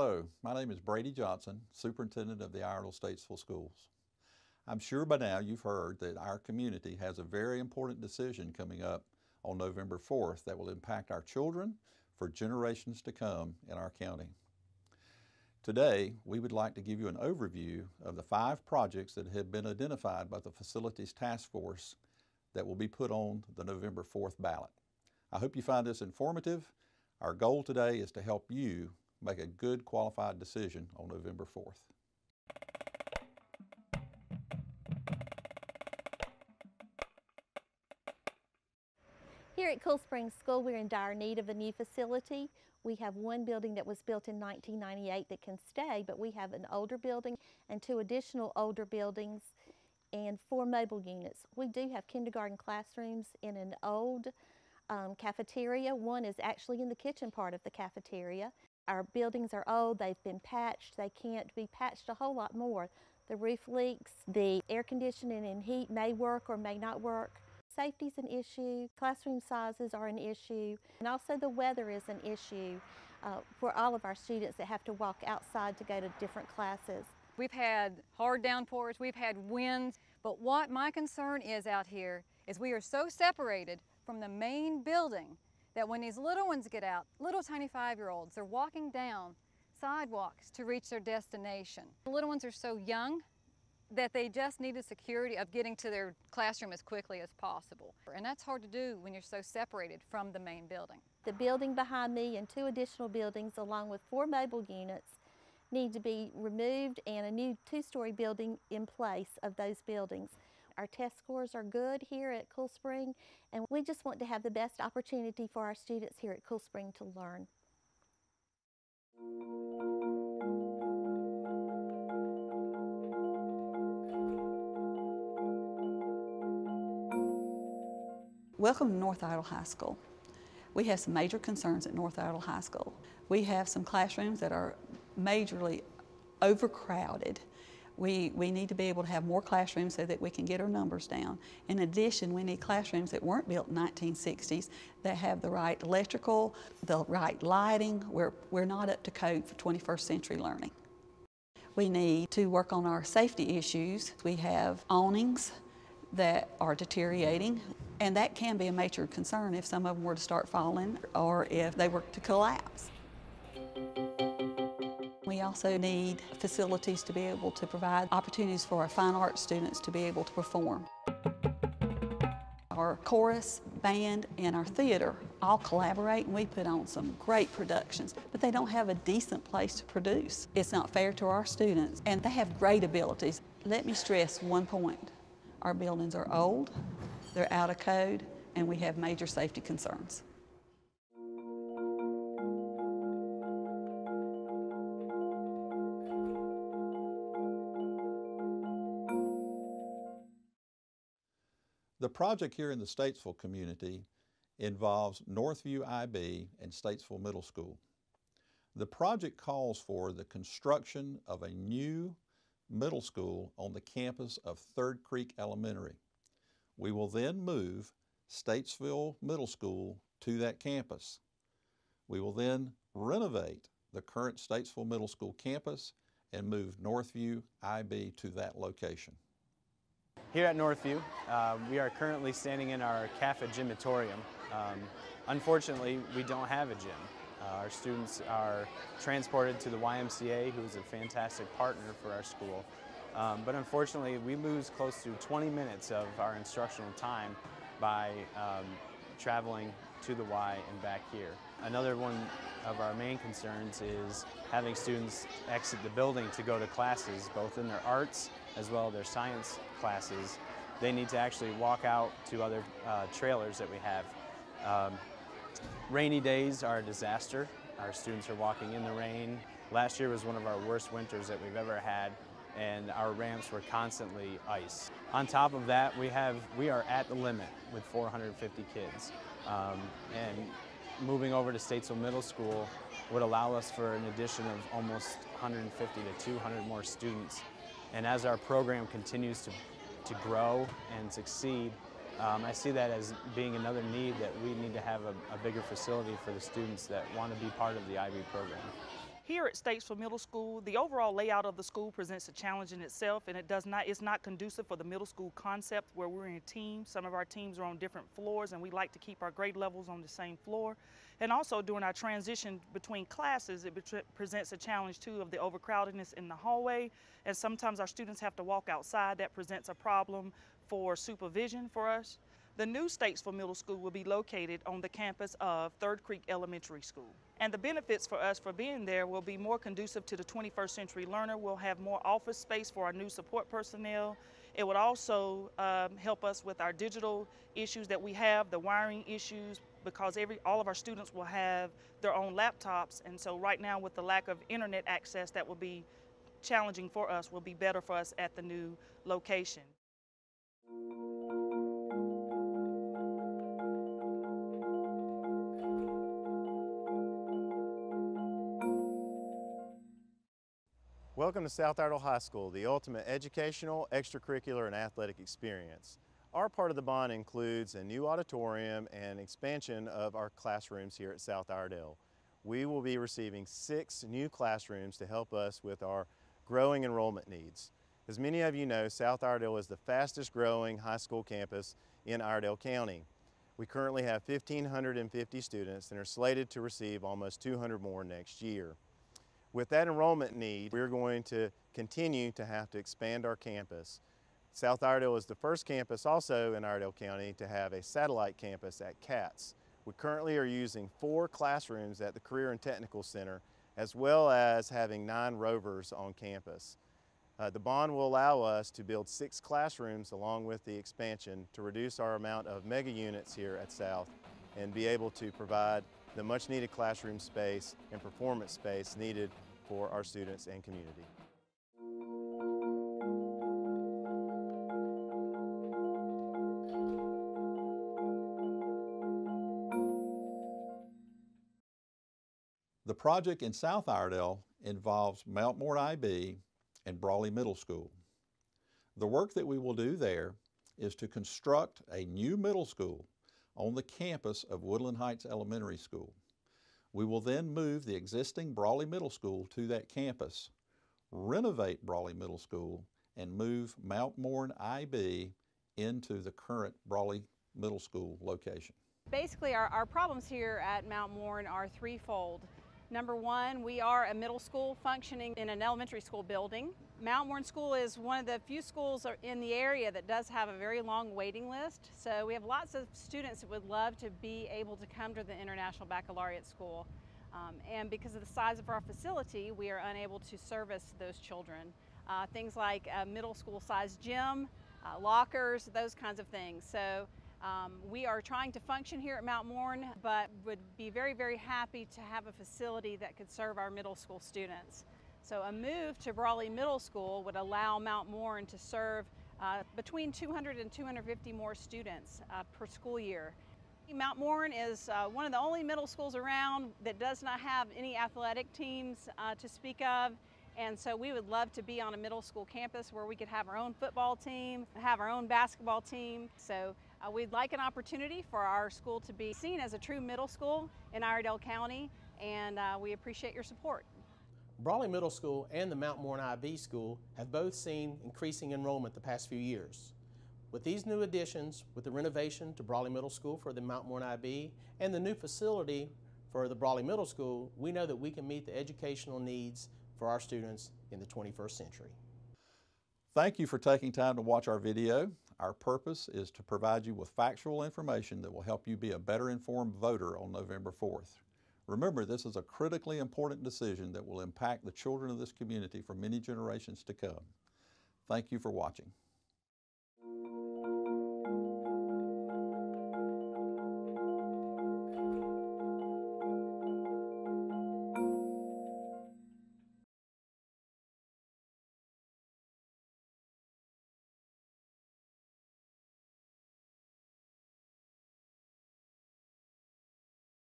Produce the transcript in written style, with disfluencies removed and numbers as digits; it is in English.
Hello, my name is Brady Johnson, Superintendent of the Iredell-Statesville Schools. I'm sure by now you've heard that our community has a very important decision coming up on November 4th that will impact our children for generations to come in our county. Today, we would like to give you an overview of the 5 projects that have been identified by the Facilities Task Force that will be put on the November 4th ballot. I hope you find this informative. Our goal today is to help you make a good qualified decision on November 4th. Here at Cool Springs School, we're in dire need of a new facility. We have one building that was built in 1998 that can stay, but we have an older building and 2 additional older buildings and 4 mobile units. We do have kindergarten classrooms in an old cafeteria. One is actually in the kitchen part of the cafeteria. Our buildings are old, they've been patched, they can't be patched a whole lot more. The roof leaks, the air conditioning and heat may work or may not work. Safety's an issue, classroom sizes are an issue, and also the weather is an issue for all of our students that have to walk outside to go to different classes. We've had hard downpours, we've had winds, but what my concern is out here is we are so separated from the main building that when these little ones get out, little tiny 5-year-olds, they're walking down sidewalks to reach their destination. The little ones are so young that they just need the security of getting to their classroom as quickly as possible. And that's hard to do when you're so separated from the main building. The building behind me and 2 additional buildings along with 4 mobile units need to be removed and a new 2-story building in place of those buildings. Our test scores are good here at Cool Spring, and we just want to have the best opportunity for our students here at Cool Spring to learn. Welcome to North Iredell High School. We have some major concerns at North Iredell High School. We have some classrooms that are majorly overcrowded. We need to be able to have more classrooms so that we can get our numbers down. In addition, we need classrooms that weren't built in the 1960s that have the right electrical, the right lighting. We're not up to code for 21st century learning. We need to work on our safety issues. We have awnings that are deteriorating, and that can be a major concern if some of them were to start falling or if they were to collapse. We also need facilities to be able to provide opportunities for our fine arts students to be able to perform. Our chorus, band, and our theater all collaborate, and we put on some great productions, but they don't have a decent place to produce. It's not fair to our students, and they have great abilities. Let me stress one point. Our buildings are old, they're out of code, and we have major safety concerns. The project here in the Statesville community involves Northview IB and Statesville Middle School. The project calls for the construction of a new middle school on the campus of Third Creek Elementary. We will then move Statesville Middle School to that campus. We will then renovate the current Statesville Middle School campus and move Northview IB to that location. Here at Northview, we are currently standing in our CAFA gymatorium. Unfortunately, we don't have a gym. Our students are transported to the YMCA, who is a fantastic partner for our school. But unfortunately, we lose close to 20 minutes of our instructional time by traveling to the Y and back here. Another one of our main concerns is having students exit the building to go to classes, both in their arts as well as their science classes. They need to actually walk out to other trailers that we have. Rainy days are a disaster. Our students are walking in the rain. Last year was one of our worst winters that we've ever had, and our ramps were constantly ice. On top of that, we are at the limit with 450 kids. And moving over to Statesville Middle School would allow us for an addition of almost 150 to 200 more students. And as our program continues to grow and succeed, I see that as being another need that we need to have a bigger facility for the students that want to be part of the IB program. Here at Statesville Middle School, the overall layout of the school presents a challenge in itself, and it's not conducive for the middle school concept where we're in teams. Some of our teams are on different floors, and we like to keep our grade levels on the same floor. And also during our transition between classes, it presents a challenge too of the overcrowdedness in the hallway, and sometimes our students have to walk outside. That presents a problem for supervision for us. The new Statesville Middle School will be located on the campus of Third Creek Elementary School. And the benefits for us for being there will be more conducive to the 21st century learner. We'll have more office space for our new support personnel. It would also help us with our digital issues that we have, the wiring issues, because all of our students will have their own laptops. And so right now with the lack of internet access, that will be challenging for us, will be better for us at the new location. Welcome to South Iredell High School, the ultimate educational, extracurricular, and athletic experience. Our part of the bond includes a new auditorium and expansion of our classrooms here at South Iredell. We will be receiving 6 new classrooms to help us with our growing enrollment needs. As many of you know, South Iredell is the fastest growing high school campus in Iredell County. We currently have 1,550 students and are slated to receive almost 200 more next year. With that enrollment need, we're going to continue to have to expand our campus. South Iredell is the first campus also in Iredell County to have a satellite campus at CATS. We currently are using 4 classrooms at the Career and Technical Center, as well as having 9 rovers on campus. The bond will allow us to build 6 classrooms along with the expansion to reduce our amount of mega units here at South and be able to provide the much needed classroom space and performance space needed for our students and community. The project in South Iredell involves Mount Moore IB and Brawley Middle School. The work that we will do there is to construct a new middle school on the campus of Woodland Heights Elementary School. We will then move the existing Brawley Middle School to that campus, renovate Brawley Middle School, and move Mount Moore IB into the current Brawley Middle School location. Basically, our problems here at Mount Moore are threefold. Number one, we are a middle school functioning in an elementary school building. Mount Moore School is one of the few schools in the area that does have a very long waiting list. So we have lots of students that would love to be able to come to the International Baccalaureate School. And because of the size of our facility, we are unable to service those children. Things like a middle school sized gym, lockers, those kinds of things. So we are trying to function here at Mount Moore, but would be very, very happy to have a facility that could serve our middle school students. So a move to Brawley Middle School would allow Mount Moore to serve between 200 and 250 more students per school year. Mount Moore is one of the only middle schools around that does not have any athletic teams to speak of. And so we would love to be on a middle school campus where we could have our own football team, have our own basketball team. So we'd like an opportunity for our school to be seen as a true middle school in Iredell County, and we appreciate your support. Brawley Middle School and the Mount Moore IB School have both seen increasing enrollment the past few years. With these new additions, with the renovation to Brawley Middle School for the Mount Moore IB and the new facility for the Brawley Middle School, we know that we can meet the educational needs for our students in the 21st century. Thank you for taking time to watch our video. Our purpose is to provide you with factual information that will help you be a better informed voter on November 4th. Remember, this is a critically important decision that will impact the children of this community for many generations to come. Thank you for watching.